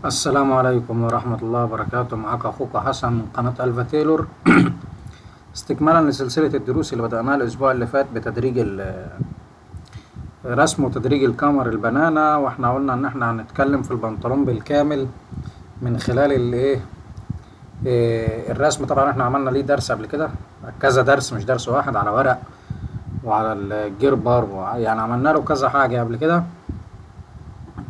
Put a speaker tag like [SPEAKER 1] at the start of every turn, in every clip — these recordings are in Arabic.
[SPEAKER 1] السلام عليكم ورحمة الله وبركاته. معك أخوك حسن من قناة ألفا تايلور. استكمالا لسلسلة الدروس اللي بدأناها الأسبوع اللي فات بتدريج رسم وتدريج الكامر البنانا، واحنا قلنا إن احنا هنتكلم في البنطلون بالكامل من خلال الرسم. طبعا احنا عملنا ليه درس قبل كده، كذا درس مش درس واحد، على ورق وعلى الجيربر، يعني عملنا له كذا حاجة قبل كده.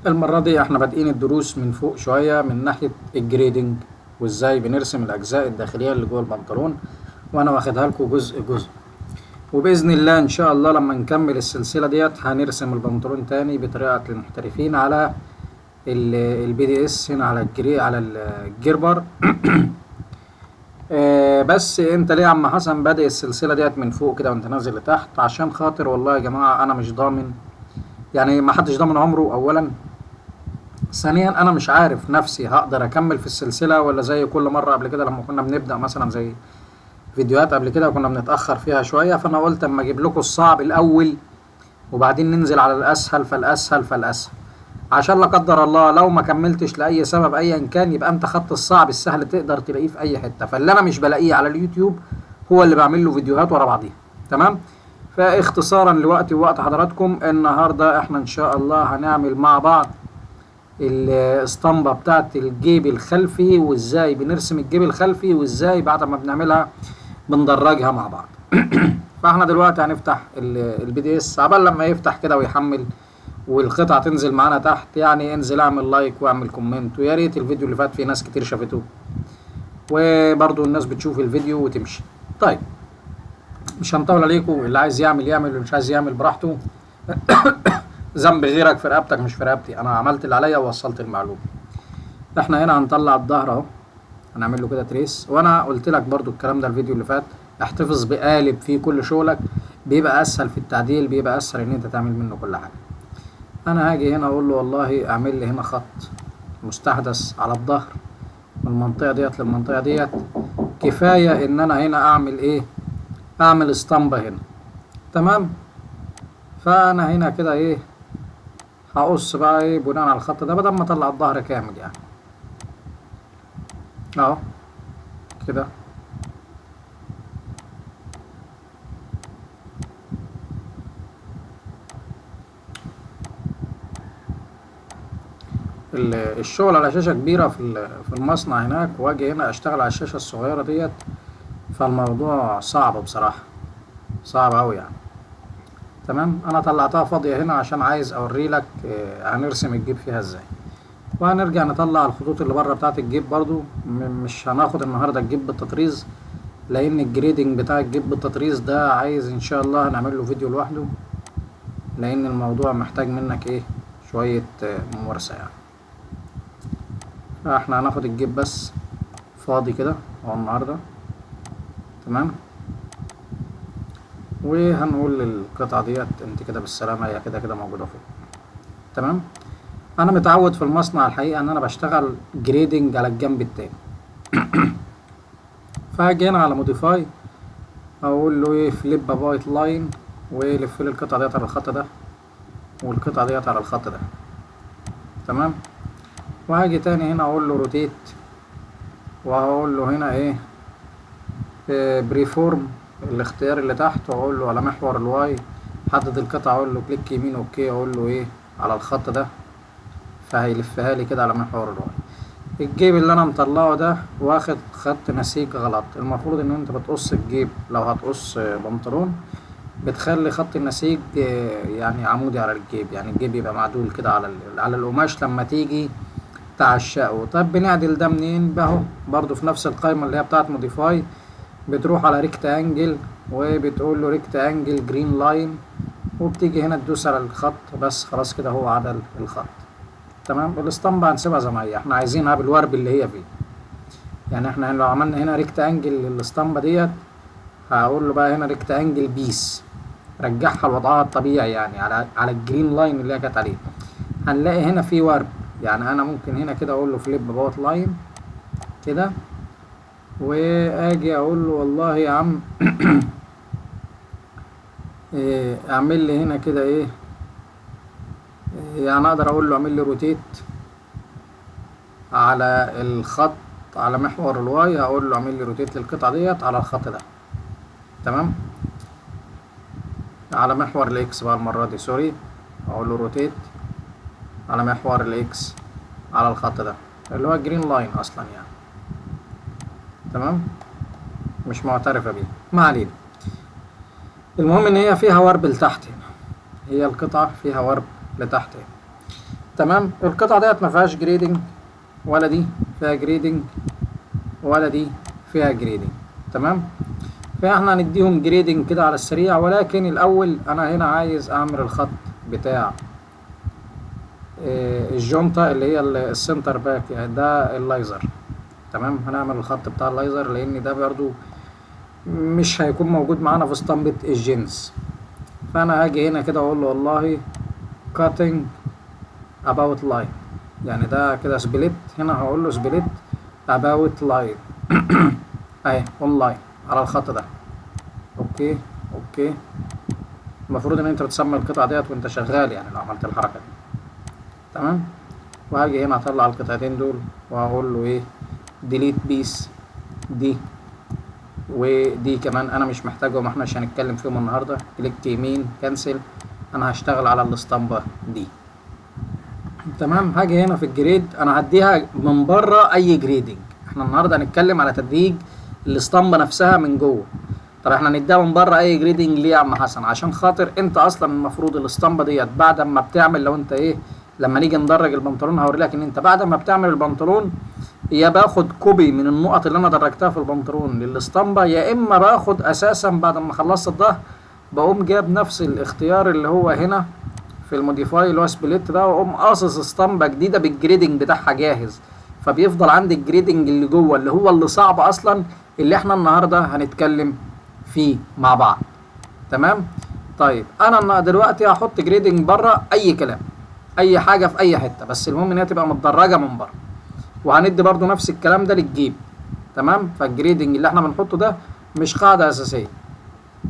[SPEAKER 1] المرة دي احنا بادئين الدروس من فوق شوية من ناحية الجريدنج وازاي بنرسم الأجزاء الداخلية اللي جوه البنطلون، وأنا واخدها لكم جزء جزء. وبإذن الله إن شاء الله لما نكمل السلسلة ديت هنرسم البنطلون تاني بطريقة المحترفين على البي دي اس هنا على الجيربر. بس انت ليه يا عم حسن بادئ السلسلة ديت من فوق كده وانت نازل لتحت؟ عشان خاطر والله يا جماعة أنا مش ضامن، يعني ما حدش ضامن عمره أولا. ثانيا انا مش عارف نفسي هقدر اكمل في السلسله ولا زي كل مره قبل كده لما كنا بنبدا مثلا زي فيديوهات قبل كده وكنا بنتاخر فيها شويه. فانا قلت اما اجيب لكم الصعب الاول وبعدين ننزل على الاسهل فالاسهل فالاسهل، عشان لا قدر الله لو ما كملتش لاي سبب ايا كان يبقى انت خدت الصعب السهل تقدر تلاقيه في اي حته. فاللي انا مش بلاقيه على اليوتيوب هو اللي بعمل له فيديوهات ورا بعضيها. تمام. فاختصارا لوقتي ووقت حضراتكم، النهارده احنا ان شاء الله هنعمل مع بعض الاسطمبة بتاعت الجيب الخلفي، وازاي بنرسم الجيب الخلفي، وازاي بعد ما بنعملها بندرجها مع بعض. فاحنا دلوقتي هنفتح البي دي اس. عبال لما يفتح كده ويحمل والقطعة تنزل معانا تحت، يعني انزل اعمل لايك واعمل كومنت، ويا ريت الفيديو اللي فات فيه ناس كتير شافته، وبرضو الناس بتشوف الفيديو وتمشي. طيب مش هنطول عليكم، اللي عايز يعمل يعمل واللي مش عايز يعمل براحته. ذنب غيرك في رقبتك مش في رقبتي، انا عملت اللي عليا ووصلت المعلومه. احنا هنا هنطلع الظهر اهو، هنعمل له كده تريس. وانا قلت لك برضو الكلام ده الفيديو اللي فات، احتفظ بقالب فيه كل شغلك، بيبقى اسهل في التعديل، بيبقى اسهل ان انت تعمل منه كل حاجه. انا هاجي هنا اقول له والله اعمل لي هنا خط مستحدث على الظهر من المنطقه ديت للمنطقه ديت. كفايه ان انا هنا اعمل ايه؟ اعمل اسطمبه هنا. تمام. فانا هنا كده ايه، هقص بقى ايه بناء على الخط ده بدل ما اطلع الظهر كامل يعني اهو كده. الشغل على شاشة كبيرة في المصنع هناك، واجي هنا اشتغل على الشاشة الصغيرة ديت، فالموضوع صعب بصراحة، صعب اوي يعني. تمام. انا طلعتها فاضية هنا عشان عايز اوري لك هنرسم الجيب فيها ازاي. وهنرجع نطلع الخطوط اللي بره بتاعت الجيب برضو. مش هناخد النهاردة الجيب بالتطريز، لان الجريدنج بتاع الجيب بالتطريز ده عايز ان شاء الله هنعمل له فيديو لوحده، لان الموضوع محتاج منك ايه شوية ممارسة يعني. فاحنا هناخد الجيب بس فاضي كده اهو النهاردة. تمام. وهنقول للقطعة ديت انت كده بالسلامة، هي كده كده موجودة فوق. تمام. انا متعود في المصنع الحقيقة ان انا بشتغل جريدنج على الجنب التاني. فهاجي هنا على موديفاي، اقول له ايه فليب بايت لاين، ويلف لي القطعة ديت على الخط ده والقطعة ديت على الخط ده. تمام. وهاجي تاني هنا اقول له روتيت، وهقول له هنا ايه بريفورم الاختيار اللي تحت، واقول له على محور الواي حدد القطعة، اقول له كليك يمين اوكي، اقول له ايه على الخط ده، فهيلفها لي كده على محور الواي. الجيب اللي انا مطلعه ده واخد خط نسيج غلط. المفروض ان انت بتقص الجيب لو هتقص بنطلون بتخلي خط النسيج يعني عمودي على الجيب، يعني الجيب يبقى معدول كده على القماش لما تيجي تعشقه. طب بنعدل ده منين؟ اهو برضو في نفس القائمة اللي هي بتاعت موديفاي، بتروح على ريكت انجل وبتقول له ريكت انجل جرين لاين، وبتيجي هنا تدوس على الخط بس. خلاص كده هو عدل الخط. تمام. الاسطمبة هنسيبها زي ما هي، احنا عايزينها بالورب اللي هي فيه. يعني احنا لو عملنا هنا ريكت انجل للاسطمبة ديت، هقول له بقى هنا ريكت انجل بيس، رجعها لوضعها الطبيعي يعني على الجرين لاين اللي هي كانت عليه. هنلاقي هنا في ورب، يعني انا ممكن هنا كده اقول له فليب باوت لاين كده، واجي اقول له والله يا عم اعمل لي هنا كده ايه، يعني اقدر اقول له اعمل لي روتيت على الخط على محور الواي، هقول له اعمل لي روتيت للقطعة ديت على الخط ده. تمام، على محور الاكس بقى المرة دي، سوري، اقول له روتيت على محور الاكس على الخط ده اللي هو الجرين لاين اصلا يعني. تمام، مش معترفة بيه، ما علينا. المهم ان هي فيها ورب لتحت هنا، هي القطعة فيها ورب لتحت هنا. تمام، القطعة ديت ما فيهاش جريدنج، ولا دي فيها جريدنج، ولا دي فيها جريدنج. تمام، فاحنا هنديهم جريدنج كده على السريع، ولكن الاول انا هنا عايز اعمل الخط بتاع الجونتا اللي هي السنتر باك، يعني ده اللايزر. تمام، هنعمل الخط بتاع اللايزر لان ده برضو مش هيكون موجود معانا في اسطمبة الجينز. فانا هاجي هنا كده اقول له والله cutting about line، يعني ده كده سبليت، هنا هقول له سبليت about line اهي اون لاين على الخط ده. اوكي اوكي، المفروض ان انت بتسمي القطعة ديت وانت شغال يعني لو عملت الحركة دي. تمام، وهاجي هنا اطلع القطعتين دول وهقول له ايه ديليت بيس دي، ودي كمان انا مش محتاجهم، احنا مش هنتكلم فيهم النهارده. كليك يمين كنسل، انا هشتغل على الاسطمبة دي. تمام، هاجي هنا في الجريد انا هديها من بره اي جريدنج، احنا النهارده هنتكلم على تدريج الاسطمبة نفسها من جوه. طب احنا نديها من بره اي جريدنج ليه يا عم حسن؟ عشان خاطر انت اصلا المفروض الاسطمبة ديت بعد ما بتعمل، لو انت ايه لما نيجي ندرج البنطلون هوريلك ان انت بعد ما بتعمل البنطلون يا باخد كوبي من النقط اللي انا درجتها في البنطلون للاسطمبة، يا اما باخد اساسا بعد ما خلصت الظهر بقوم جاب نفس الاختيار اللي هو هنا في الموديفاي اللي هو سبليت ده، واقوم قاصص اسطمبة جديدة بالجريدنج بتاعها جاهز. فبيفضل عندي الجريدنج اللي جوه اللي هو اللي صعب اصلا، اللي احنا النهارده هنتكلم فيه مع بعض. تمام، طيب انا دلوقتي هحط جريدنج بره اي كلام، اي حاجه في اي حته، بس المهم ان هي تبقى متدرجه من بره. وهندي برضو نفس الكلام ده للجيب. تمام، فالجريدنج اللي احنا بنحطه ده مش قاعده اساسيه،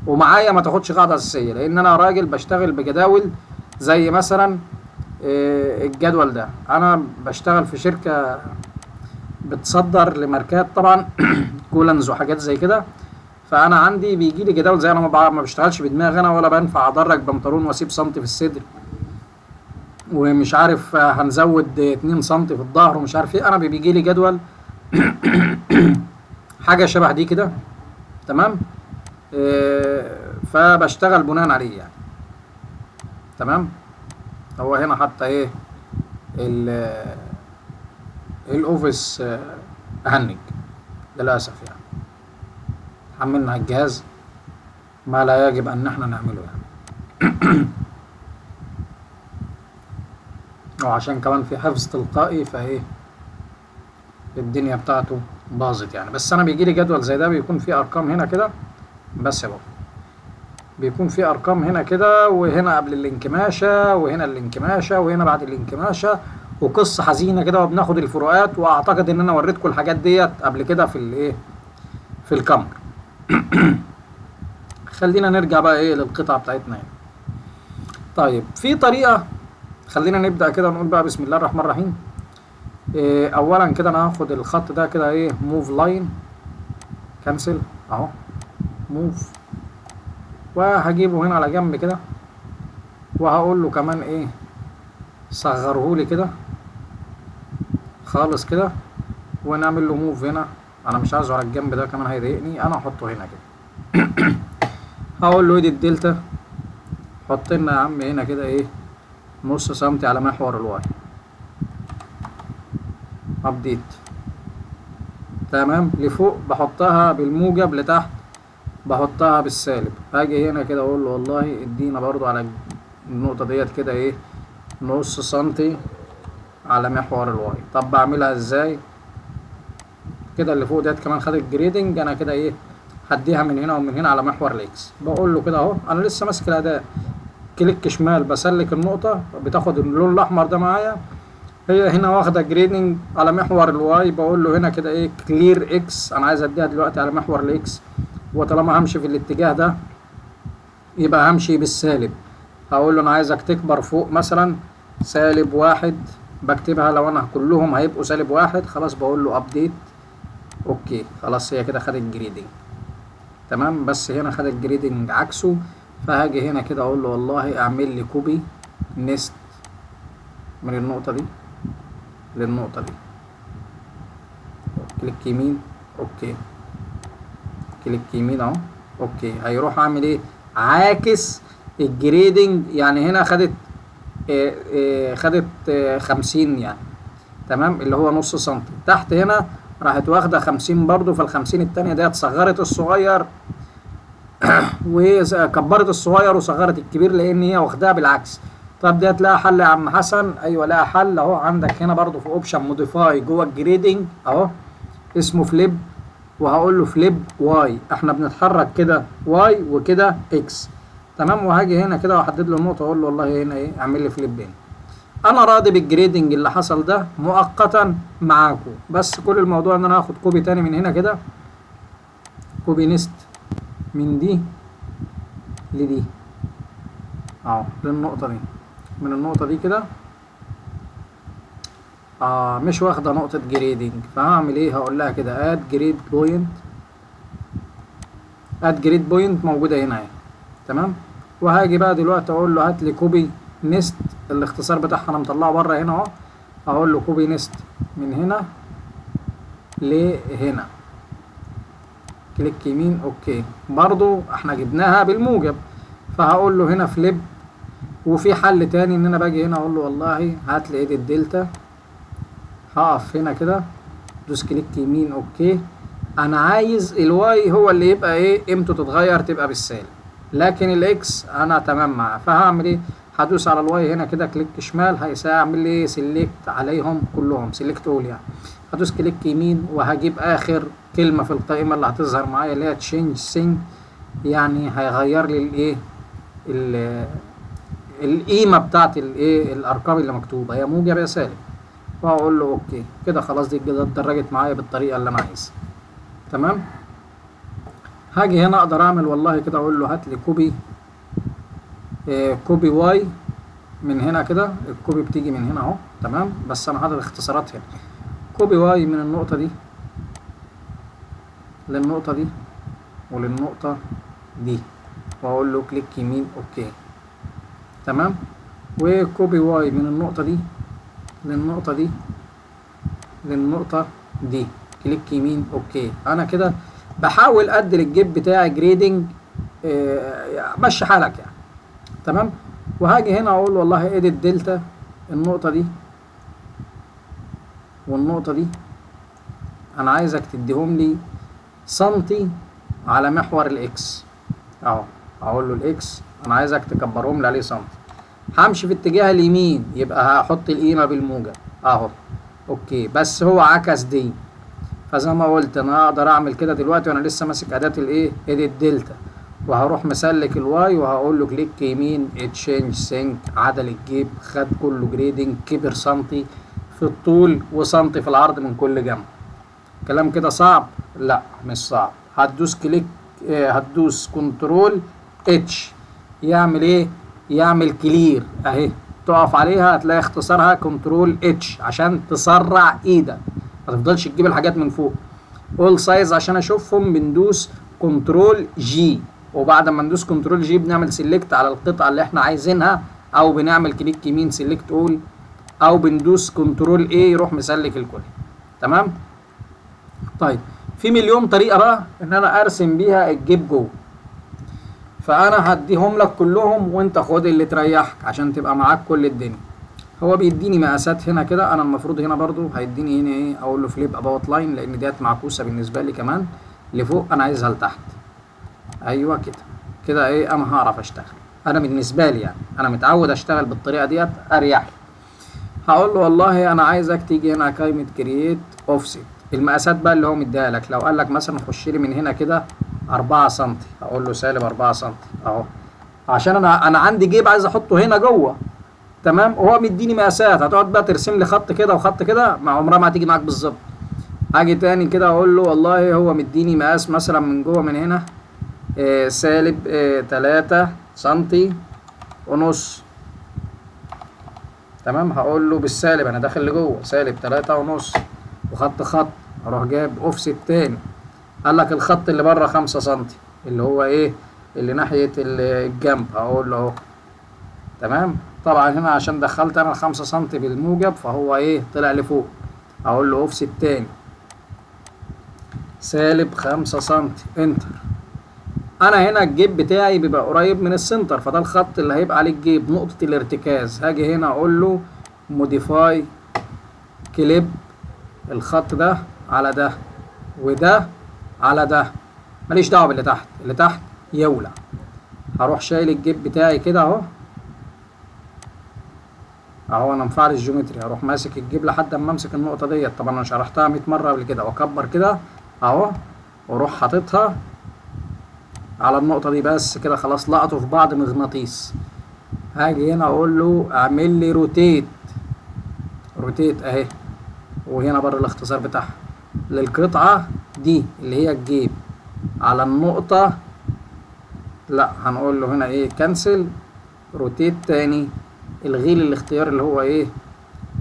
[SPEAKER 1] ومعايا ما تاخدش قاعده اساسيه، لان انا راجل بشتغل بجداول. زي مثلا الجدول ده، انا بشتغل في شركه بتصدر لماركات طبعا كولنز وحاجات زي كده. فانا عندي بيجي لي جداول، زي انا ما بشتغلش بدماغي انا، ولا بنفع ادرج بنطلون واسيب سنتي في الصدر ومش عارف هنزود 2 سنتي في الظهر ومش عارف ايه. انا بيجي لي جدول حاجه شبه دي كده. تمام، فبشتغل بناء عليه يعني. تمام، هو هنا حتى ايه الاوفيس اهنج للاسف يعني، حملنا على الجهاز ما لا يجب ان احنا نعمله يعني وعشان كمان في حفظ تلقائي فايه الدنيا بتاعته باظت يعني. بس انا بيجي لي جدول زي ده بيكون فيه ارقام هنا كده، بس يا بابا بيكون فيه ارقام هنا كده، وهنا قبل الانكماشة، وهنا الانكماشة، وهنا بعد الانكماشة، وقصة حزينة كده، وبناخد الفروقات. واعتقد ان انا وريتكم الحاجات ديت قبل كده في الايه في الكاميرا خلينا نرجع بقى ايه للقطعة بتاعتنا هنا. طيب في طريقة، خلينا نبدأ كده ونقول بقى بسم الله الرحمن الرحيم. إيه اولا كده انا هاخد الخط ده كده ايه موف لاين كنسل اهو موف، وهجيبه هنا على جنب كده، وهقول له كمان ايه صغرهولي كده خالص كده، ونعمل له موف هنا. انا مش عايزه على الجنب ده كمان هيضايقني، انا هحطه هنا كده هقول له ايدي الدلتا حط لنا يا عم هنا كده ايه نص سنتي على محور الواي ابديت. تمام، لفوق بحطها بالموجب، لتحت بحطها بالسالب. هاجي هنا كده اقول له والله ادينا برضو على النقطة ديت كده ايه نص سنتي على محور الواي. طب بعملها ازاي كده؟ اللي فوق ديت كمان خدت جريدنج، انا كده ايه هديها من هنا ومن هنا على محور الاكس. بقول له كده اهو انا لسه ماسك الاداء، كليك شمال بسلك النقطة بتاخد اللون الاحمر ده معايا، هي هنا واخدة جريدنج على محور الواي. بقول له هنا كده ايه كلير اكس، انا عايز اديها دلوقتي على محور الاكس، وطالما همشي في الاتجاه ده يبقى همشي بالسالب. هقول له انا عايزك تكبر فوق مثلا -1 بكتبها. لو انا كلهم هيبقوا -1 خلاص بقول له ابديت اوكي، خلاص هي كده خدت جريدنج. تمام، بس هنا خدت جريدنج عكسه. فهاجي هنا كده اقول له والله اعمل لي كوبي نست من النقطة دي للنقطة دي، كليك يمين اوكي، كليك يمين اهو اوكي. هيروح اعمل ايه؟ عاكس الجريدنج. يعني هنا خدت خدت 50 يعني، تمام، اللي هو نص سنتي. تحت هنا راحت واخدة 50 برضو، فال50 التانية ديت صغرت الصغير وكبرت الصغير وصغرت الكبير لان هي واخداها بالعكس. طب ديت لها حل يا عم حسن؟ ايوه لها حل اهو. عندك هنا برضو في اوبشن موديفاي جوه الجريدنج اهو، اسمه فليب، وهقول له فليب واي. احنا بنتحرك كده واي وكده اكس، تمام. وهاجي هنا كده واحدد له النقطه واقول له والله هنا ايه، اعمل لي فليب هنا. انا راضي بالجريدنج اللي حصل ده مؤقتا معاكم، بس كل الموضوع ان انا هاخد كوبي تاني من هنا كده، كوبي نست من دي لدي اهو للنقطه دي، من النقطه دي كده مش واخده نقطه جريدنج. فهعمل ايه؟ هقول لها كده اد جريد بوينت، اد جريد بوينت موجوده هنا اهي، تمام. وهاجي بقى دلوقتي اقول له هات لي كوبي نست، الاختصار بتاعها انا مطلعه بره هنا اهو. هقول له كوبي نست من هنا لهنا، كليك يمين اوكي. برضو احنا جبناها بالموجب، فهقول له هنا فليب. وفي حل تاني ان انا باجي هنا اقول له والله هات لي ايد الدلتا، هقف هنا كده دوس كليك يمين اوكي. انا عايز الواي هو اللي يبقى ايه، قيمته تتغير تبقى بالسالب، لكن الاكس انا تمام معاه. فهعمل ايه؟ هدوس على الواي هنا كده كليك شمال، هيعمل لي سيلكت عليهم كلهم، سيلكت اول يعني. هدوس كليك يمين وهجيب اخر كلمه في القائمه اللي هتظهر معايا اللي هي تشينج سينج، يعني هيغير لي الايه القيمه بتاعت الايه الارقام اللي مكتوبه، يا موجب يا سالب. واقول له اوكي كده خلاص دي كده اتدرجت معايا بالطريقه اللي انا عايزها، تمام. هاجي هنا اقدر اعمل والله كده اقول له هات لي كوبي كوبي واي من هنا كده. الكوبي بتيجي من هنا اهو، تمام، بس انا حاطط اختصارات هنا. كوبي واي من النقطه دي للنقطه دي وللنقطه دي، واقول له كليك يمين اوكي، تمام. وكوبي واي من النقطه دي للنقطه دي للنقطه دي، كليك يمين اوكي. انا كده بحاول ادي للجيب بتاعي جريدنج مشي حالك يعني، تمام. وهاجي هنا اقول والله ادي الدلتا النقطه دي والنقطه دي، انا عايزك تديهم لي سنتي على محور الاكس اهو. اقول له الاكس انا عايزك تكبرهم لي عليه سنتي. همشي في اتجاه اليمين يبقى هحط القيمه بالموجب اهو اوكي، بس هو عكس دي. فزي ما قلت انا اقدر اعمل كده دلوقتي وانا لسه ماسك اداه الايه اديت دلتا، وهروح مسلك الواي وهقول له كليك يمين تشينج سينك، عدل الجيب خد كله جريدنج، كبر سنتي في الطول وسنتي في العرض من كل جنب. كلام كده صعب؟ لا مش صعب. هتدوس كليك هتدوس كنترول اتش يعمل ايه؟ يعمل كلير اهي، تقف عليها هتلاقي اختصارها كنترول اتش عشان تسرع ايدك، ما تفضلش تجيب الحاجات من فوق. اول سايز عشان اشوفهم بندوس كنترول جي، وبعد ما ندوس كنترول جي بنعمل سيلكت على القطعه اللي احنا عايزينها، او بنعمل كليك يمين سيلكت اول، او بندوس كنترول اي يروح مسلك الكل، تمام. طيب في مليون طريقه بقى ان انا ارسم بيها الجيب جوه، فانا هديهم لك كلهم وانت خد اللي تريحك عشان تبقى معاك كل الدنيا. هو بيديني مقاسات هنا كده، انا المفروض هنا برضو هيديني هنا ايه، اقول له فليب اباوت لاين لان ديت معكوسه بالنسبه لي كمان لفوق، انا عايزها لتحت. ايوه كده كده ايه، انا هعرف اشتغل. انا بالنسبه لي يعني انا متعود اشتغل بالطريقه ديت اريح. هقول له والله انا عايزك تيجي هنا قائمه كرييت اوفست، المقاسات بقى اللي هو مديها لك. لو قال لك مثلا خش لي من هنا كده 4 سم، هقول له سالب 4 سم اهو، عشان انا عندي جيب عايز احطه هنا جوه، تمام. وهو مديني مقاسات، هتقعد بقى ترسم لي خط كده وخط كده مع عمرها ما هتيجي معاك بالظبط. هاجي تاني كده اقول له والله هو مديني مقاس مثلا من جوه من هنا سالب 3 سنتي ونص، تمام. هقول له بالسالب، انا داخل لجوه سالب 3.5 وخط خط، اروح جايب اوفست تاني. قال لك الخط اللي بره 5 سنتي اللي هو ايه؟ اللي ناحية الجنب، هقول له اهو. تمام. طبعا هنا عشان دخلت انا 5 سنتي بالموجب فهو ايه؟ طلع لفوق. اقول له اوفست تاني سالب 5 سنتي، انتر. انا هنا الجيب بتاعي بيبقى قريب من السنتر، فده الخط اللي هيبقى عليه الجيب نقطة الارتكاز. هاجي هنا اقول له موديفاي كليب الخط ده على ده وده على ده، ماليش دعوه باللي تحت، اللي تحت يولع. هروح شايل الجيب بتاعي كده اهو، اهو انا مفعل الجيومتري. هروح ماسك الجيب لحد اما امسك النقطه ديت، طبعا انا شرحتها 100 مره قبل كده، واكبر كده اهو، واروح حاططها على النقطه دي بس كده، خلاص لقطوا في بعض مغناطيس. هاجي هنا اقول له اعمل لي روتيت، روتيت اهي، وهنا بره الاختصار بتاعها للقطعه دي اللي هي الجيب على النقطه. لا هنقول له هنا ايه؟ كنسل روتيت تاني، الغي لي الاختيار اللي هو ايه؟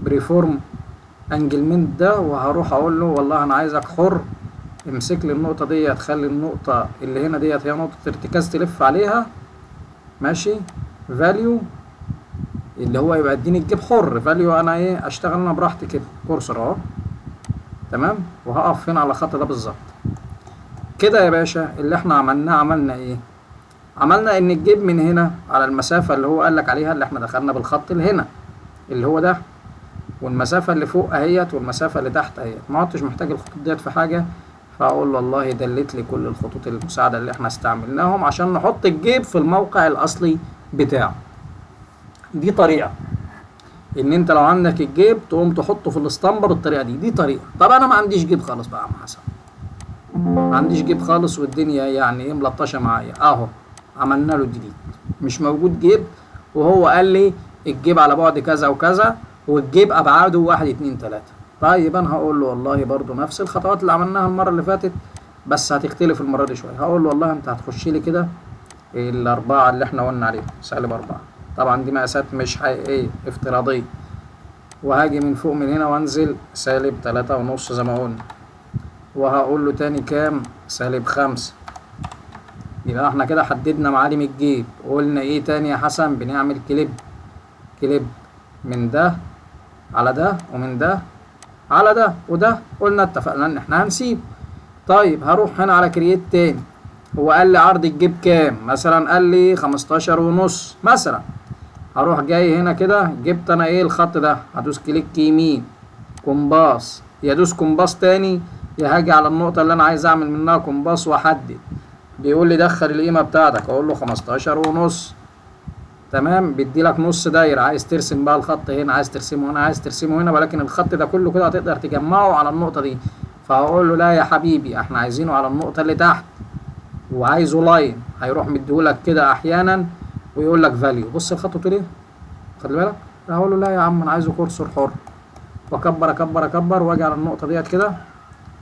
[SPEAKER 1] بريفورم انجلمنت ده، وهروح اقول له والله انا عايزك حر، امسك لي النقطه دي، تخلي النقطه اللي هنا ديت هي نقطه ارتكاز تلف عليها، ماشي. فاليو اللي هو يبقى اديني الجيب حر، فاليو انا ايه؟ اشتغل انا براحتي كده، كورسر اهو. تمام. وهقف هنا على الخط ده بالظبط كده يا باشا. اللي احنا عملنا ايه؟ عملنا ان الجيب من هنا على المسافة اللي هو قالك عليها، اللي احنا دخلنا بالخط اللي هنا اللي هو ده، والمسافة اللي فوق اهيت، والمسافة اللي تحت اهيت. ما عدتش محتاج الخطوط ديت في حاجة، فاقول له والله دلت لي كل الخطوط المساعدة اللي احنا استعملناهم عشان نحط الجيب في الموقع الاصلي بتاعه. دي طريقة ان انت لو عندك الجيب تقوم تحطه في الاسطمبة بالطريقة دي طريقة. طب انا ما عنديش جيب خالص بقى يا عم حسن، ما عنديش جيب خالص والدنيا يعني ايه ملطشة معايا اهو. عملنا له ديليت، مش موجود جيب، وهو قال لي الجيب على بعد كذا وكذا، والجيب ابعاده 1 2 3. طيب انا هقول له والله برضو نفس الخطوات اللي عملناها المره اللي فاتت، بس هتختلف المره دي شويه. هقول له والله انت هتخش لي كده الاربعه اللي احنا قلنا عليهم -4، طبعا دي مقاسات مش حقيقيه، افتراضيه. وهاجي من فوق من هنا وانزل -3.5 زي ما قلنا، وهقول له تاني كام؟ -5. يبقى احنا كده حددنا معالم الجيب. قلنا ايه تاني يا حسن؟ بنعمل كليب من ده على ده، ومن ده على ده، وده قلنا اتفقنا ان احنا هنسيب. طيب هروح هنا على كرييت تاني، هو قال لي عرض الجيب كام؟ مثلا قال لي 15.5 مثلا. هروح جاي هنا كده، جبت انا ايه؟ الخط ده. هدوس كليك يمين كومباس، يدوس كومباس تاني، يا هاجي على النقطة اللي انا عايز اعمل منها كومباس واحدد. بيقول لي دخل القيمة بتاعتك، اقول له 15.5. تمام. بيدي لك نص دايرة، عايز ترسم بقى الخط هنا، عايز ترسمه هنا، عايز ترسمه هنا، ولكن الخط ده كله كده هتقدر تجمعه على النقطة دي. فهقول له لا يا حبيبي احنا عايزينه على النقطة اللي تحت، وعايزه لاين. هيروح مديهولك كده احيانا ويقول لك فاليو. بص الخط بتقول ايه؟ خد بالك. هقول له لا يا عم انا عايزه كورسور حر، واكبر اكبر اكبر، واجي على النقطة ديت كده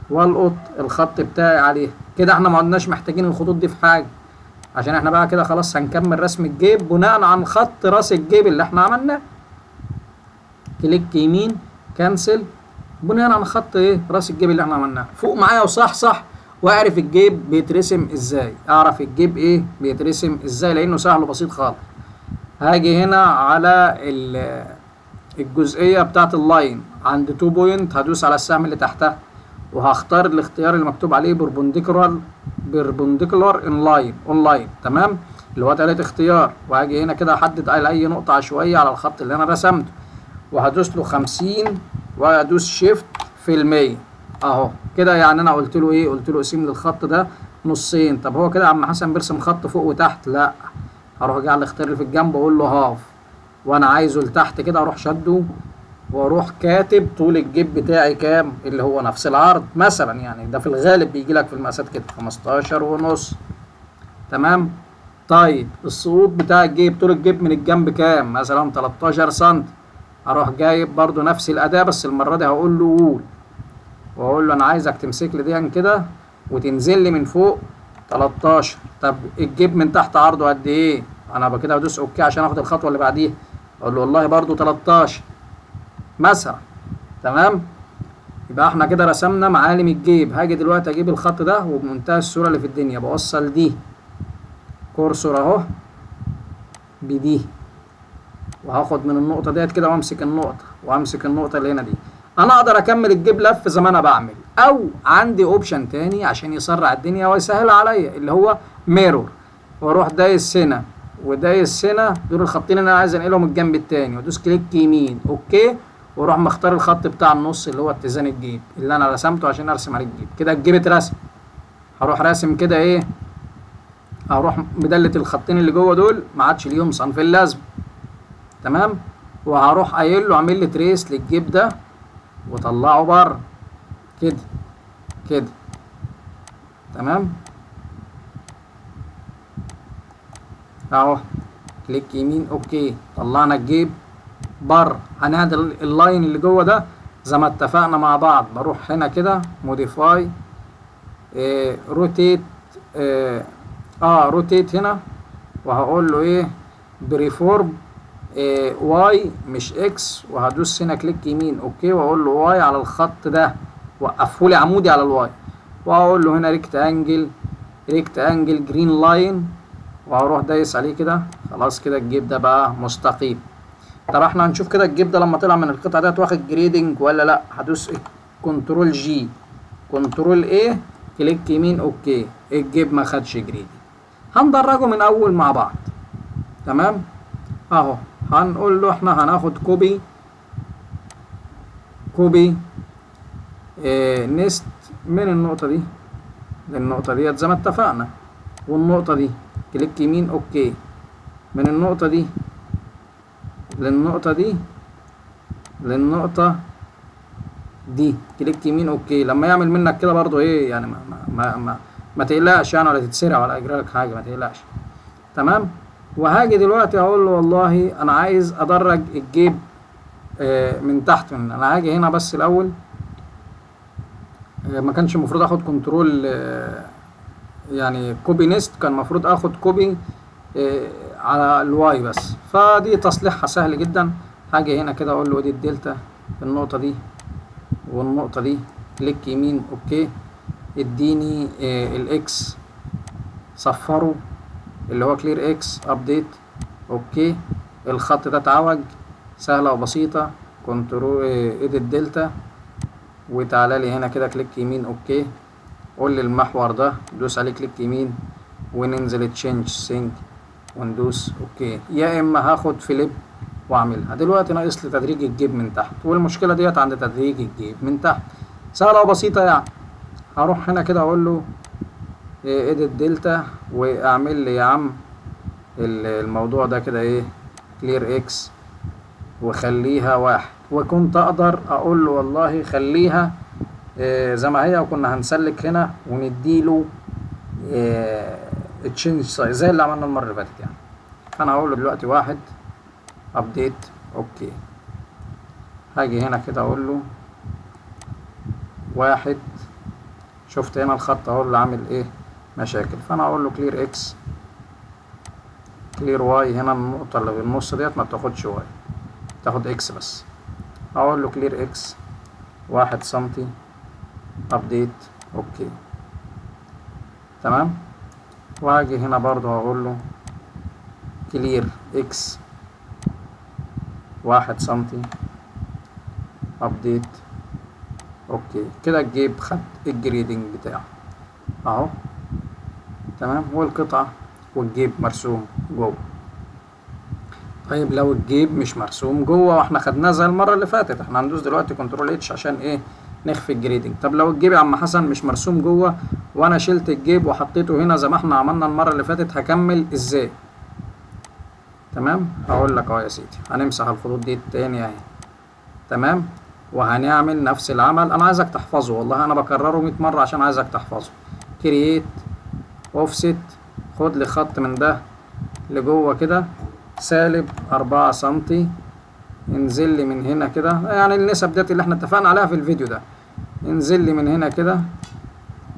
[SPEAKER 1] والقط الخط بتاعي عليها كده. احنا ما عدناش محتاجين الخطوط دي في حاجة، عشان احنا بقى كده خلاص هنكمل رسم الجيب بناء عن خط راس الجيب اللي احنا عملناه. كليك يمين كنسل، بناء عن خط ايه؟ راس الجيب اللي احنا عملناه. فوق معايا وصح صح، واعرف الجيب بيترسم ازاي. اعرف الجيب ايه بيترسم ازاي، لانه سهل وبسيط خالص. هاجي هنا على الجزئية بتاعت اللاين عند 2 بوينت، هدوس على السهم اللي تحتها وهختار الاختيار اللي مكتوب عليه بيربنديكولار اونلاين. تمام. اللي هو تالت اختيار. وهاجي هنا كده احدد على اي نقطة عشوائية على الخط اللي انا رسمته، وهدوس له 50 وهدوس شيفت في المية اهو كده. يعني انا قلت له ايه؟ قلت له اقسم لي الخط ده نصين. طب هو كده يا عم حسن بيرسم خط فوق وتحت؟ لا، هروح جاي على الاختيار اللي في الجنب واقول له هاف، وانا عايزه لتحت كده، اروح شده واروح كاتب طول الجيب بتاعي كام، اللي هو نفس العرض مثلا. يعني ده في الغالب بيجي لك في المقاسات كده 15.5. تمام. طيب السقوط بتاع الجيب، طول الجيب من الجنب كام؟ مثلا 13 سم. اروح جايب برضو نفس الاداة، بس المرة دي هقول له وول، واقول له انا عايزك تمسك لي دي كده وتنزل لي من فوق 13. طب الجيب من تحت عرضه قد ايه؟ انا كده هدوس اوكي عشان اخد الخطوة اللي بعديها. اقول له والله برضو 13. مثلا. تمام. يبقى احنا كده رسمنا معالم الجيب. هاجي دلوقتي اجيب الخط ده وبمنتهى السهوله اللي في الدنيا بوصل دي كورسور اهو بدي، وهاخد من النقطه ديت كده وامسك النقطه وامسك النقطه اللي هنا دي. انا اقدر اكمل الجيب لف زي ما انا بعمل، او عندي اوبشن تاني عشان يسرع الدنيا ويسهل عليا اللي هو ميرور، واروح دايس هنا ودايس هنا، دول الخطين اللي انا عايز انقلهم الجنب التاني، وادوس كليك يمين اوكي، واروح مختار الخط بتاع النص اللي هو اتزان الجيب اللي انا رسمته عشان ارسم عليه الجيب. كده الجيب اترسم. هروح راسم كده ايه، هروح مدلت الخطين اللي جوه دول ما عادش ليهم صنف اللازم. تمام. وهروح قايل له اعمل لي تريس للجيب ده وطلعه بره كده كده. تمام اهو، كليك يمين اوكي، طلعنا الجيب بره. هنعدل اللاين اللي جوه ده زي ما اتفقنا مع بعض. بروح هنا كده موديفاي روتيت روتيت هنا، وهقول له ايه بريفورم واي مش اكس، وهدوس هنا كليك يمين اوكي، واقول له واي على الخط ده، وقفه لي عمودي على الواي، واقول له هنا ريكت انجل جرين لاين، وهروح دايس عليه كده. خلاص كده الجيب ده بقى مستقيم. طب احنا هنشوف كده الجيب ده لما طلع من القطعه ديت واخد جريدنج ولا لا. هدوس كنترول جي كنترول ايه كليك يمين اوكي، الجيب ما خدش جريدنج. هندرجه من اول مع بعض. تمام اهو، هنقول له احنا هناخد كوبي نست من النقطه دي للنقطه ديت زي ما اتفقنا، والنقطه دي كليك يمين اوكي، من النقطه دي للنقطه دي كليك يمين اوكي. لما يعمل منك كده برضو ايه يعني ما تقلقش يعني، ولا تتسرع ولا يجرى لك حاجه، ما تقلقش. تمام. وهاجي دلوقتي اقول له والله انا عايز ادرج الجيب من تحت. انا هاجي هنا بس الاول، ما كانش المفروض اخد كنترول يعني كوبي نيست، كان المفروض اخد كوبي على الواي بس، فدي تصليحها سهل جدا. هاجي هنا كده اقول له ادي الدلتا النقطه دي والنقطه دي، كليك يمين اوكي، اديني الاكس صفره اللي هو كلير اكس ابديت اوكي. الخط ده اتعوج، سهله وبسيطه. كنترول ادي الدلتا، وتعالى لي هنا كده كليك يمين اوكي، قول لي المحور ده، دوس عليه كليك يمين وننزل تشينج سينك وندوس اوكي. يا اما هاخد فليب واعملها. دلوقتي ناقص لي تدريج الجيب من تحت، والمشكله ديت عند تدريج الجيب من تحت سهله وبسيطه يعني. هروح هنا كده اقول له اديت دلتا، واعمل لي يا عم الموضوع ده كده ايه كلير اكس، وخليها 1. وكنت اقدر اقول له والله خليها زي ما هي، وكنا هنسلك هنا ونديله تشينج سايز زي اللي عملنا المره اللي فاتت يعني. فانا هقول له دلوقتي 1 ابديت اوكي. هاجي هنا كده اقول له 1. شفت هنا الخط اهو اللي عامل ايه مشاكل، فانا اقول له كلير اكس كلير واي. هنا النقطه اللي في النص ديت ما بتاخدش واي، تاخد اكس بس. اقول له كلير اكس 1 سنتي ابديت اوكي. تمام. وهاجي هنا برضو هقول له كلير اكس 1 سنتي ابديت اوكي. كده الجيب خد الجريدنج بتاعه اهو. تمام. والقطعة والجيب مرسوم جوه. طيب لو الجيب مش مرسوم جوه واحنا خدناه زي المرة اللي فاتت، احنا هندوس دلوقتي كنترول اتش عشان ايه نخفي الجريدنج. طب لو الجيب يا عم حسن مش مرسوم جوه وانا شلت الجيب وحطيته هنا زي ما احنا عملنا المرة اللي فاتت، هكمل ازاي؟ تمام. هقول لك اهو يا سيدي، هنمسح الخطوط دي تاني اهي. تمام. وهنعمل نفس العمل. انا عايزك تحفظه والله، انا بكرره 100 مرة عشان عايزك تحفظه. كرييت اوفست، خد لي خط من ده لجوه كده -4 سنتي، انزل لي من هنا كده، يعني النسب ديت اللي احنا اتفقنا عليها في الفيديو ده. انزل لي من هنا كده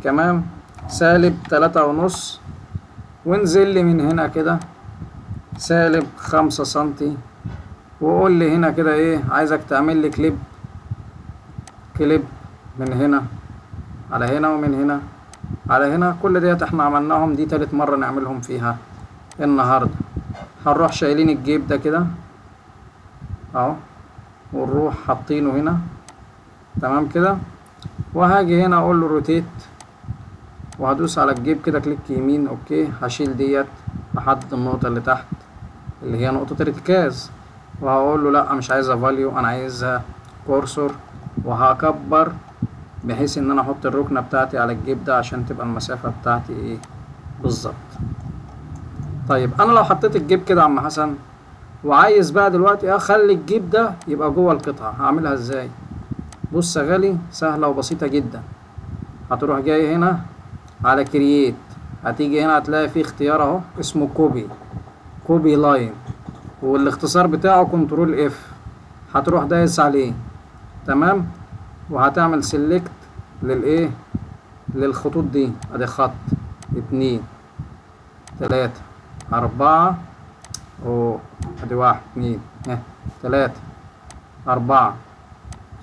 [SPEAKER 1] كمان -3.5، وانزل لي من هنا كده -5 سنتي وقول لي هنا كده ايه، عايزك تعمل لي كليب من هنا على هنا ومن هنا على هنا. كل ديت احنا عملناهم، دي تالت مرة نعملهم فيها النهاردة. هنروح شايلين الجيب ده كده اهو، ونروح حاطينه هنا تمام كده، وهاجي هنا اقول له روتيت، وهدوس على الجيب كده كليك يمين اوكي. هشيل ديت، هحدد النقطة اللي تحت اللي هي نقطة الارتكاز، وهقول له لا مش عايزها فاليو، انا عايزها كورسور، وهكبر بحيث ان انا احط الركنة بتاعتي على الجيب ده عشان تبقى المسافة بتاعتي ايه بالظبط. طيب انا لو حطيت الجيب كده يا عم حسن، وعايز بقى دلوقتي اخلي الجيب ده يبقى جوه القطعة، هعملها ازاي؟ بص يا غالي، سهلة وبسيطة جدا. هتروح جاي هنا على كرييت، هتيجي هنا هتلاقي فيه اختيار اهو اسمه كوبي لاين، والاختصار بتاعه كنترول اف. هتروح دايس عليه تمام، وهتعمل سيلكت للايه، للخطوط دي. ادي خط 2 3 4 ادي 1 2 3 4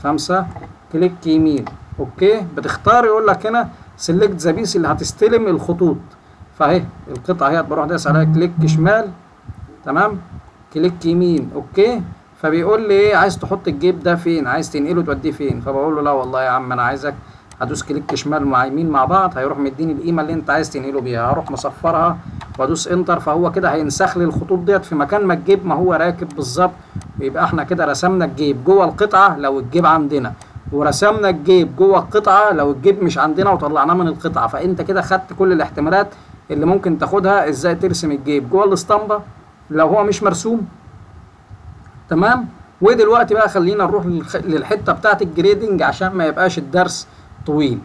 [SPEAKER 1] 5. كليك يمين اوكي، بتختار يقول لك هنا سيلكت ذا بيس اللي هتستلم الخطوط، فاهي القطعه اهي. بروح دايس عليها كليك شمال تمام، كليك يمين اوكي. فبيقول لي ايه، عايز تحط الجيب ده فين، عايز تنقله توديه فين؟ فبقول له لا والله يا عم انا عايزك، هدوس كليك شمال مع يمين مع بعض، هيروح مديني القيمه اللي انت عايز تنقله بيها. هروح مصفرها وادوس انتر، فهو كده هينسخ لي الخطوط ديت في مكان ما الجيب ما هو راكب بالظبط. ويبقى احنا كده رسمنا الجيب جوه القطعه لو الجيب عندنا، ورسمنا الجيب جوه القطعه لو الجيب مش عندنا وطلعناه من القطعه. فانت كده خدت كل الاحتمالات اللي ممكن تاخدها ازاي ترسم الجيب جوه الاسطمبه لو هو مش مرسوم تمام. ودلوقتي بقى خلينا نروح للحته بتاعه الجريدنج عشان ما يبقاش الدرس طويل.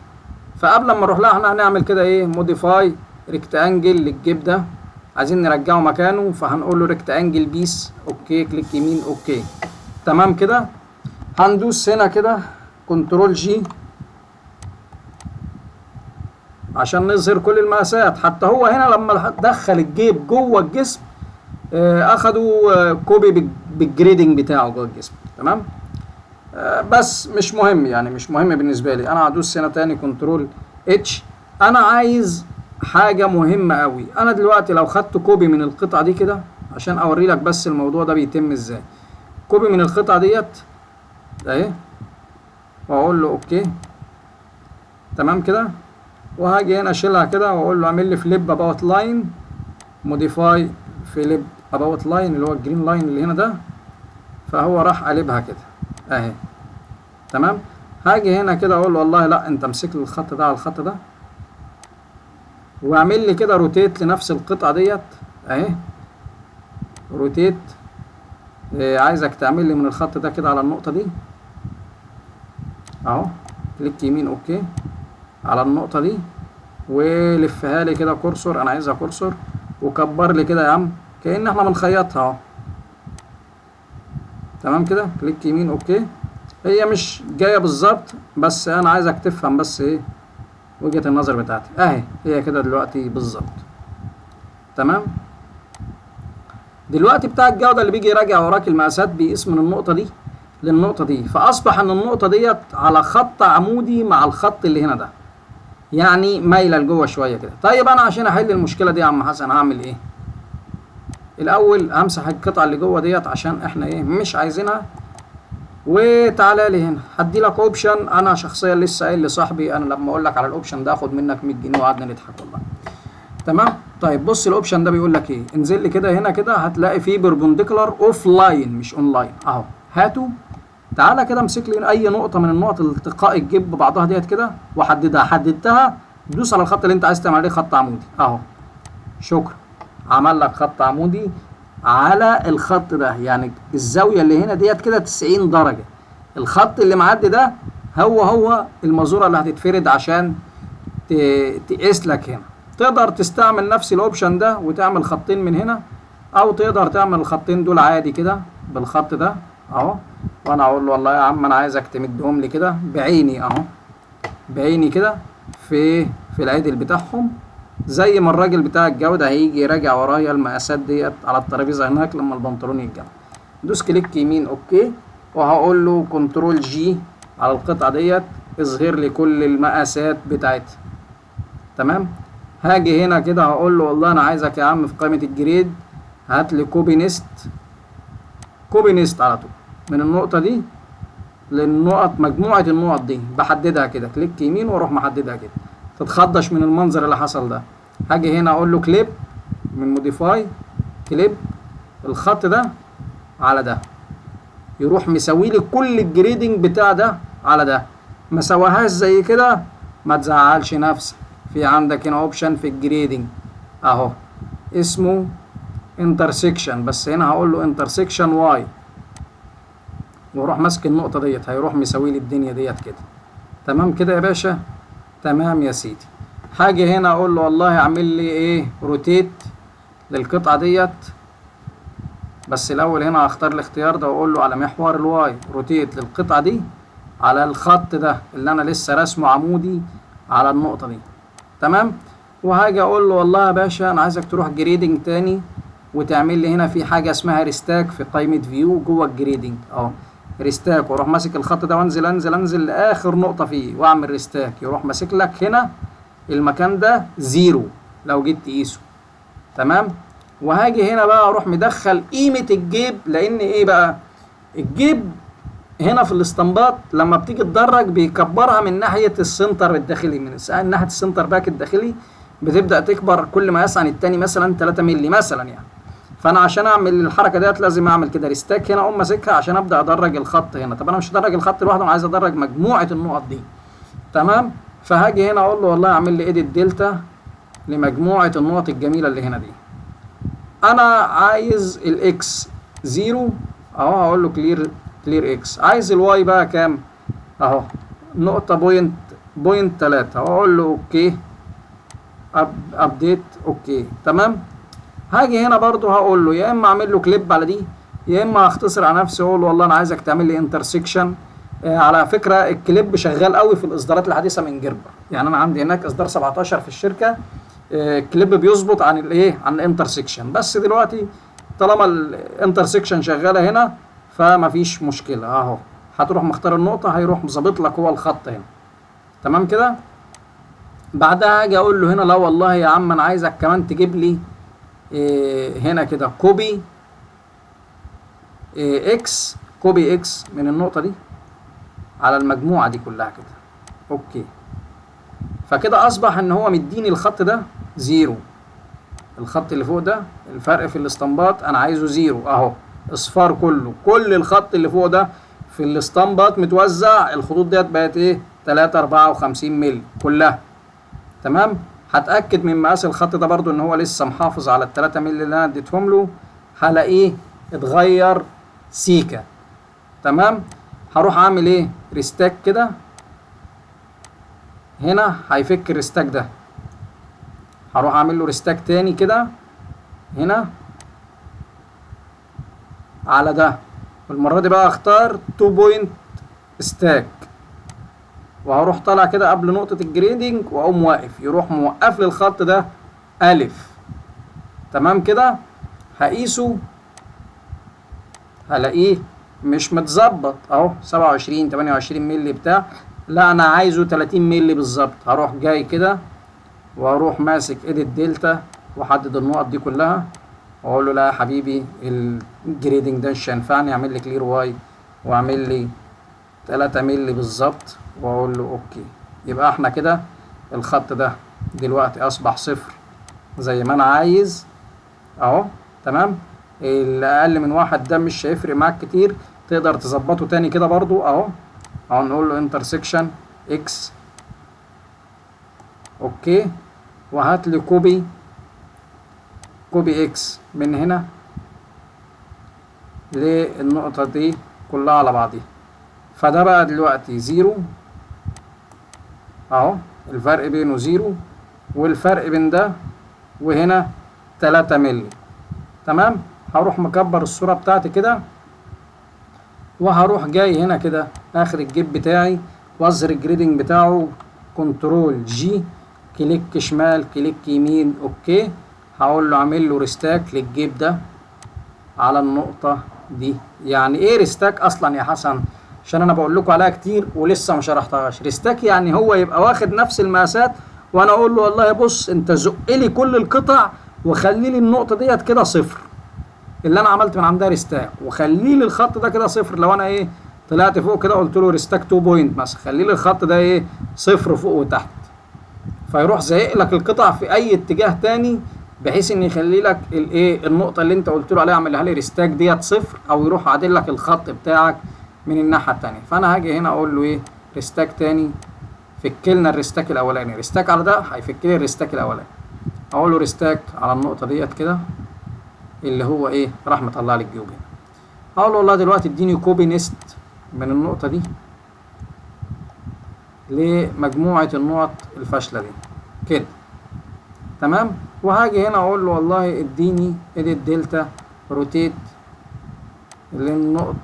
[SPEAKER 1] فقبل ما نروح لها احنا هنعمل كده ايه، موديفاي ريكتانجل للجيب ده، عايزين نرجعه مكانه، فهنقول له ريكتانجل بيس اوكي، كليك يمين اوكي تمام كده. هندوس هنا كده كنترول جي عشان نظهر كل المقاسات. حتى هو هنا لما دخل الجيب جوه الجسم اخدوا كوبي بالجريدنج بتاعه جوه الجسم تمام. بس مش مهم يعني، مش مهم بالنسبه لي. انا هدوس هنا تاني كنترول اتش. انا عايز حاجه مهمه قوي. انا دلوقتي لو خدت كوبي من القطعه دي كده عشان اوري لك بس الموضوع ده بيتم ازاي، كوبي من القطعه ديت اهي، واقول له اوكي تمام كده، وهاجي هنا اشيلها كده واقول له اعمل لي فليب اباوت لاين، موديفاي فليب اباوت لاين اللي هو الجرين لاين اللي هنا ده. فهو راح قلبها كده اهي تمام. هاجي هنا كده اقول له والله لا انت امسك لي الخط ده على الخط ده، واعمل لي كده روتيت لنفس القطعه ديت اهي، روتيت. عايزك تعمل لي من الخط ده كده على النقطه دي اهو، كليك يمين اوكي على النقطه دي، ولفها لي كده كورسور، انا عايزها كورسور، وكبر لي كده يا عم كأن احنا بنخيطها اهو تمام كده، كليك يمين اوكي. هي مش جايه بالظبط بس انا عايزك تفهم بس ايه وجهة النظر بتاعتي اهي، هي كده دلوقتي بالظبط تمام. دلوقتي بتاع الجودة اللي بيجي يراجع وراك المقاسات بيقيس من النقطة دي للنقطة دي، فأصبح إن النقطة ديت على خط عمودي مع الخط اللي هنا ده، يعني مايلة لجوه شوية كده. طيب أنا عشان أحل المشكلة دي يا عم حسن هعمل إيه؟ الأول همسح القطعة اللي جوه ديت عشان إحنا إيه مش عايزينها. وتعالى لي هنا هدي لك اوبشن، انا شخصيا لسه قايل لصاحبي انا لما اقول لك على الاوبشن ده اخد منك 100 جنيه، وقعدنا نضحك والله تمام. طيب بص الاوبشن ده بيقول لك ايه، انزل لي كده هنا كده هتلاقي فيه بيربنديكولار اوف لاين مش اون لاين اهو، هاته. تعالى كده امسك لي اي نقطه من النقط التقاء الجيب ببعضها ديت كده وحددها، حددتها دوس على الخط اللي انت عايز تعمل عليه خط عمودي اهو، شكرا عمل لك خط عمودي على الخط ده. يعني الزاويه اللي هنا ديت كده 90 درجه، الخط اللي معدي ده هو المازوره اللي هتتفرد عشان تقيس لك هنا. تقدر تستعمل نفس الاوبشن ده وتعمل خطين من هنا، او تقدر تعمل الخطين دول عادي كده بالخط ده اهو، وانا اقول له والله يا عم انا عايزك تمدهم لي كده بعيني اهو، بعيني كده في العدل بتاعهم، زي ما الراجل بتاع الجودة هيجي يراجع ورايا المقاسات ديت على الترابيزة هناك لما البنطلون يتجمع دوس كليك يمين اوكي، وهقول له كنترول جي على القطعة ديت اظهر لي كل المقاسات بتاعتها. تمام. هاجي هنا كده هقول له والله انا عايزك يا عم في قائمة الجريد هات لي كوبي نيست، كوبي نيست على طول من النقطة دي للنقط، مجموعة النقط دي بحددها كده، كليك يمين واروح محددها كده، تتخضش من المنظر اللي حصل ده. هاجي هنا اقول له كليب من موديفاي، كليب الخط ده على ده، يروح مسوي لي كل الجريدنج بتاع ده على ده. ما سواهاش زي كده ما تزعلش نفسك، في عندك هنا اوبشن في الجريدنج اهو اسمه انترسكشن، بس هنا هقول له انترسكشن واي، واروح ماسك النقطة ديت هيروح مسوي لي الدنيا ديت كده. تمام كده يا باشا. تمام يا سيدي. حاجة هنا اقول له والله اعمل لي ايه روتيت للقطعة ديت، بس الاول هنا هختار الاختيار ده واقول له على محور الواي روتيت للقطعة دي على الخط ده اللي انا لسه راسمه عمودي على النقطة دي. تمام. وهاجي اقول له والله يا باشا انا عايزك تروح جريدنج تاني وتعمل لي هنا في حاجة اسمها ريستاك في قائمة فيو جوه الجريدنج اهو، ريستاك، واروح ماسك الخط ده وانزل انزل انزل لاخر نقطة فيه واعمل ريستاك، يروح ماسك لك هنا المكان ده زيرو لو جيت تقيسه. تمام. وهاجي هنا بقى اروح مدخل قيمة الجيب، لان ايه بقى الجيب هنا في الاستنباط لما بتيجي تدرج بيكبرها من ناحية السنتر الداخلي، من ناحية السنتر باك الداخلي بتبدأ تكبر كل ما يسعى التاني مثلا 3 مللي مثلا يعني. فانا عشان اعمل الحركه ديت لازم اعمل كده ريستاك هنا، اقوم ماسكها عشان ابدا ادرج الخط هنا. طب انا مش هدرج الخط لوحده، انا عايز ادرج مجموعه النقط دي. تمام. فهاجي هنا اقول له والله اعمل لي ايديت دلتا لمجموعه النقط الجميله اللي هنا دي. انا عايز الاكس زيرو اهو، هقول له كلير اكس. عايز الواي بقى كام اهو نقطه بوينت 3 اهو، اقول له اوكي ابديت اوكي. تمام. هاجي هنا برضو هقول له يا اما اعمل له كليب على دي، يا اما اختصر على نفسي اقول له والله انا عايزك تعمل لي انترسكشن. على فكره الكليب شغال قوي في الاصدارات الحديثه من جربر، يعني انا عندي هناك اصدار 17 في الشركه الكليب بيظبط عن الايه عن الانترسكشن، بس دلوقتي طالما الانترسكشن شغاله هنا فمفيش مشكله اهو، هتروح مختار النقطه هيروح مظبط لك هو الخط هنا. تمام كده. بعدها هاجي اقول له هنا لا والله يا عم انا عايزك كمان تجيب لي هنا كده كوبي اكس، كوبي اكس من النقطة دي على المجموعة دي كلها كده. اوكي. فكده اصبح ان هو مديني الخط ده زيرو، الخط اللي فوق ده الفرق في الاستنباط انا عايزه زيرو اهو، اصفار كله، كل الخط اللي فوق ده في الاستنباط متوزع الخطوط ديت بقت ايه 54 مللي كلها. تمام. هتأكد من مقاس الخط ده برضو ان هو لسه محافظ على ال3 مللي اللي انا اديتهم له، هلاقيه اتغير سيكا. تمام. هروح اعمل ايه ريستاك كده، هنا هيفك الريستاك ده، هروح اعمل له ريستاك تاني كده هنا على ده، والمرة دي بقى اختار 2 بوينت ستاك، وهروح طالع كده قبل نقطة الجريدنج واقوم واقف، يروح موقف لي الخط ده ألف. تمام كده. هقيسه هلاقيه مش متظبط اهو 27 28 مللي بتاع، لا انا عايزه 30 مللي بالظبط. هروح جاي كده واروح ماسك ايديت دلتا واحدد النقط دي كلها واقول له لا يا حبيبي الجريدنج ده مش هينفعني، اعمل لي كلير واي واعمل لي 3 مللي بالظبط واقول له اوكي. يبقى احنا كده الخط ده دلوقتي اصبح صفر زي ما انا عايز اهو. تمام. الاقل من 1 ده مش هيفرق معاك كتير، تقدر تظبطه تاني كده برضو اهو نقول له انترسكشن اكس اوكي، وهات لي كوبي اكس من هنا للنقطة دي كلها على بعضيها. فده بقى دلوقتي زيرو اهو، الفرق بينه زيرو، والفرق بين ده وهنا 3 مللي. تمام. هروح مكبر الصورة بتاعتي كده وهروح جاي هنا كده اخر الجيب بتاعي واظهر الجريدنج بتاعه كنترول جي، كليك شمال كليك يمين اوكي. هقول له اعمل له ريستاك للجيب ده على النقطة دي. يعني ايه ريستاك اصلا يا حسن؟ عشان انا بقول لكم عليها كتير ولسه ما شرحتهاش. ريستاك يعني هو يبقى واخد نفس المقاسات وانا اقول له والله بص انت زق لي كل القطع وخلي لي النقطه ديت كده صفر اللي انا عملت من عندها ريستاك، وخلي لي الخط ده كده صفر. لو انا ايه طلعت فوق كده قلت له ريستاك 2 بوينت مثلا، خلي لي الخط ده ايه صفر فوق وتحت، فيروح زايق لك القطع في اي اتجاه تاني بحيث ان يخلي لك الايه النقطه اللي انت قلت له عليها اعملها لي ريستاك ديت صفر، او يروح عادل لك الخط بتاعك من الناحيه التانيه. فانا هاجي هنا اقول له ايه ريستاك تاني، فك لنا الريستاك الاولاني، ريستاك على ده هيفك لي الريستاك الاولاني. اقول له ريستاك على النقطه ديت كده اللي هو ايه راح مطلع لي الجيوب هنا. اقول له والله دلوقتي اديني كوبي نيست من النقطه دي لمجموعه النقط الفاشله دي كده تمام. وهاجي هنا اقول له والله اديني اديت دلتا روتيت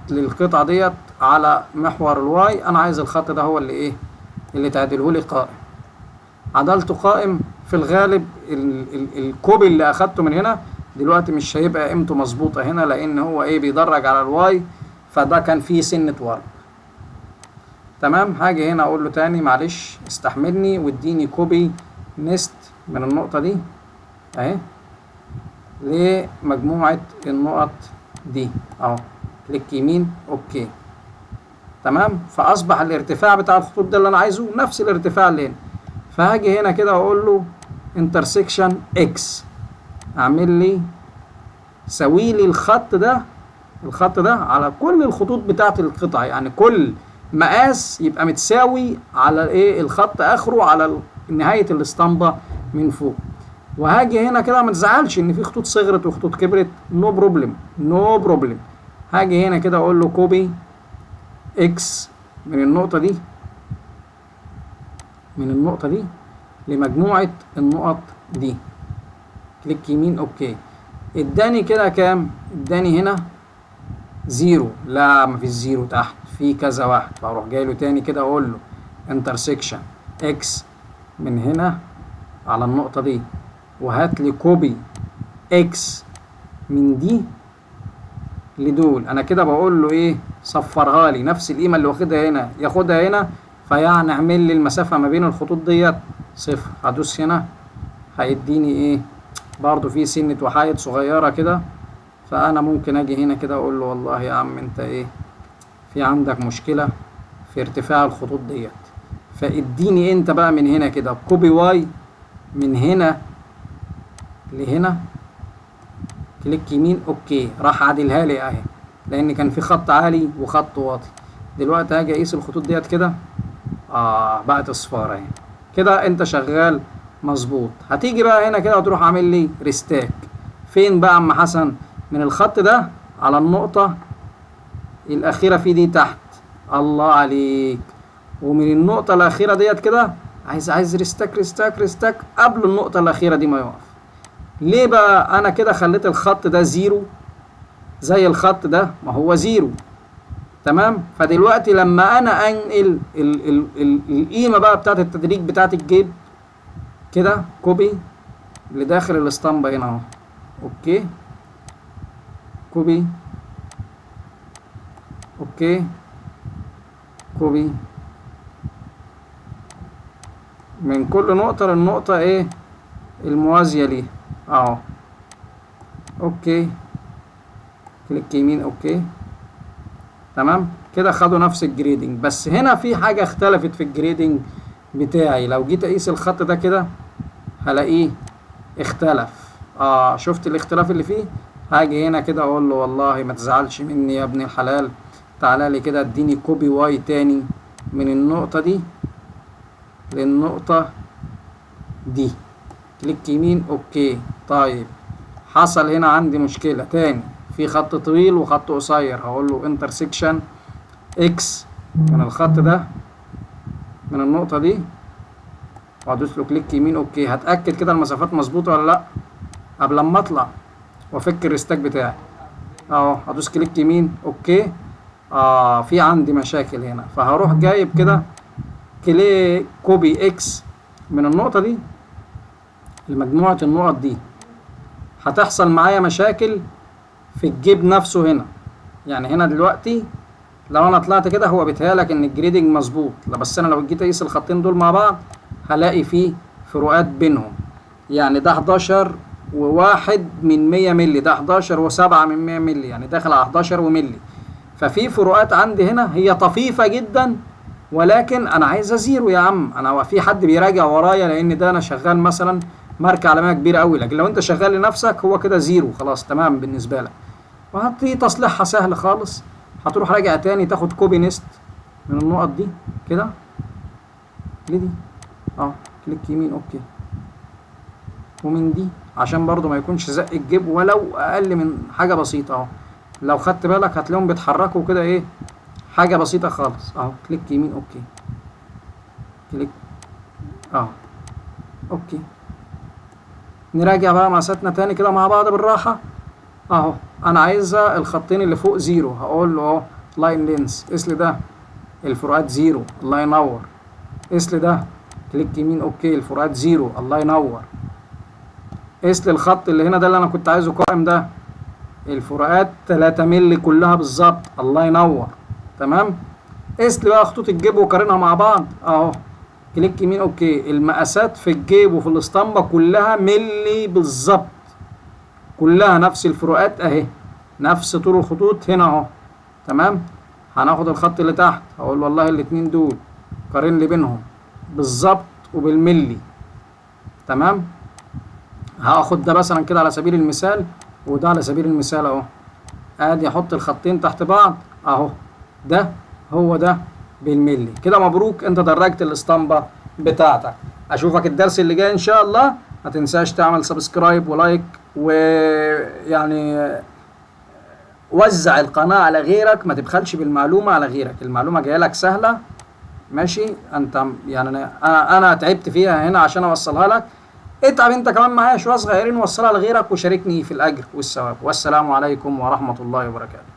[SPEAKER 1] للقطعه ديت على محور الواي. انا عايز الخط ده هو اللي ايه اللي تعدله لي قائم. عدلته قائم في الغالب الكوبي اللي اخدته من هنا دلوقتي مش هيبقى قيمته مظبوطه هنا، لان هو ايه بيدرج على الواي، فده كان فيه سنه ورم تمام. هاجي هنا اقول له تاني معلش استحملني واديني كوبي نست من النقطه دي اهي لمجموعه النقط دي اهو، كليك يمين اوكي تمام. فاصبح الارتفاع بتاع الخطوط ده اللي انا عايزه نفس الارتفاع اللي هنا. فهاجي هنا كده واقول له انترسكشن اكس، اعمل لي سوي لي الخط ده على كل الخطوط بتاعه القطعه، يعني كل مقاس يبقى متساوي على ايه الخط اخره على نهايه الاسطمبه من فوق. وهاجي هنا كده ما تزعلش ان في خطوط صغرت وخطوط كبرت، نو بروبلم. هاجي هنا كده اقول له كوبي اكس من النقطه دي لمجموعه النقط دي، كليك يمين اوكي. اداني كده كام؟ اداني هنا زيرو، لا مفيش زيرو تحت، في كذا واحد. فاروح جاي له تاني كده اقول له انترسكشن اكس من هنا على النقطه دي، وهات لي كوبي اكس من دي لدول. انا كده بقول له ايه صفرها لي نفس القيمه اللي واخدها هنا ياخدها هنا، فيعني اعمل لي المسافه ما بين الخطوط ديت صفر. هدوس هنا هيديني ايه برضو في سنه وحايد صغيره كده. فانا ممكن اجي هنا كده اقول له والله يا عم انت ايه في عندك مشكله في ارتفاع الخطوط ديت، فاديني انت بقى من هنا كده كوبي واي من هنا لهنا، كليك يمين اوكي. راح عادلها لي اهي، لان كان في خط عالي وخط واطي. دلوقتي هاجي اقيس الخطوط ديت كده بقت اصفار اهي كده. انت شغال مظبوط. هتيجي بقى هنا كده وتروح عامل لي ريستاك فين بقى عم حسن؟ من الخط ده على النقطة الأخيرة في دي تحت، الله عليك. ومن النقطة الأخيرة ديت كده عايز ريستاك قبل النقطة الأخيرة دي ما يقف. ليه بقى أنا كده خليت الخط ده زيرو زي الخط ده؟ ما هو زيرو تمام. فدلوقتي لما أنا أنقل القيمة بقى بتاعت التدريج بتاعت الجيب كده كوبي لداخل الاسطمبة هنا اهو اوكي، كوبي اوكي كوبي من كل نقطة للنقطة ايه الموازية ليه اهو اوكي، كليك يمين اوكي تمام كده. خدوا نفس الجريدنج، بس هنا في حاجة اختلفت في الجريدنج بتاعي. لو جيت اقيس الخط ده كده هلاقيه اختلف. شفت الاختلاف اللي فيه؟ هاجي هنا كده اقول له والله ما تزعلش مني يا ابن الحلال، تعالى لي كده اديني كوبي واي تاني من النقطة دي للنقطة دي، كليك يمين اوكي. طيب حصل هنا عندي مشكلة تاني، في خط طويل وخط قصير. هقول له انترسكشن اكس من الخط ده من النقطة دي وهدوس له كليك يمين اوكي. هتأكد كده المسافات مظبوطة ولا لا قبل ما اطلع وافك الريستاك بتاعي اهو. هدوس كليك يمين اوكي. في عندي مشاكل هنا، فهروح جايب كده كوبي اكس من النقطة دي لمجموعة النقط دي. هتحصل معايا مشاكل في الجيب نفسه هنا، يعني هنا دلوقتي لو انا طلعت كده هو بيتهيألك ان الجريدنج مظبوط، لا بس انا لو جيت اقيس الخطين دول مع بعض هلاقي فيه فروقات بينهم. يعني ده 11 و1 من 100 مللي، ده 11 و7 من 100 مللي، يعني داخل على 11 ومللي. ففي فروقات عندي هنا هي طفيفة جدا، ولكن انا عايزها زيرو يا عم. انا في حد بيراجع ورايا لان ده انا شغال مثلا ماركة عالمية كبيرة قوي، لكن لو انت شغال لنفسك هو كده زيرو خلاص تمام بالنسبة لك. وهتيجي تصليحها سهل خالص، هتروح راجع تاني تاخد كوبي نيست من النقط دي كده لدي، كليك يمين اوكي، ومن دي عشان برضو ما يكونش زق الجيب ولو اقل من حاجة بسيطة اهو. لو خدت بالك هتلاقيهم بيتحركوا كده ايه، حاجة بسيطة خالص اهو. كليك يمين اوكي، كليك اوكي. نراجع بقى مقاساتنا تاني كده مع بعض بالراحة اهو. انا عايزة الخطين اللي فوق زيرو، هقول له اهو لاين لينس، قيس لي ده الفروقات زيرو، الله ينور. قيس لي ده، كليك يمين اوكي، الفروقات زيرو، الله ينور. قيس لي الخط اللي هنا ده اللي انا كنت عايزه قائم ده، الفروقات 3 مللي كلها بالظبط، الله ينور. تمام. قيس لي بقى خطوط الجيب وقارنها مع بعض اهو. كليك يمين اوكي، المقاسات في الجيب وفي الاسطمبة كلها ملي بالظبط، كلها نفس الفروقات اهي، نفس طول الخطوط هنا اهو. تمام. هناخد الخط اللي تحت، هقول والله الاتنين دول قارن لي بينهم بالظبط وبالملي. تمام. هاخد ده مثلا كده على سبيل المثال وده على سبيل المثال اهو. ادي احط الخطين تحت بعض اهو، ده هو ده بالملي كده. مبروك، انت درجت الاسطمبة بتاعتك. اشوفك الدرس اللي جاي ان شاء الله. ما تنساش تعمل سبسكرايب ولايك، ويعني وزع القناة على غيرك، ما تبخلش بالمعلومة على غيرك، المعلومة جاية لك سهلة. ماشي. انت يعني انا تعبت فيها هنا عشان اوصلها لك، اتعب انت كمان معايا شوية صغيرين ووصلها لغيرك، وشاركني في الاجر والثواب. والسلام عليكم ورحمة الله وبركاته.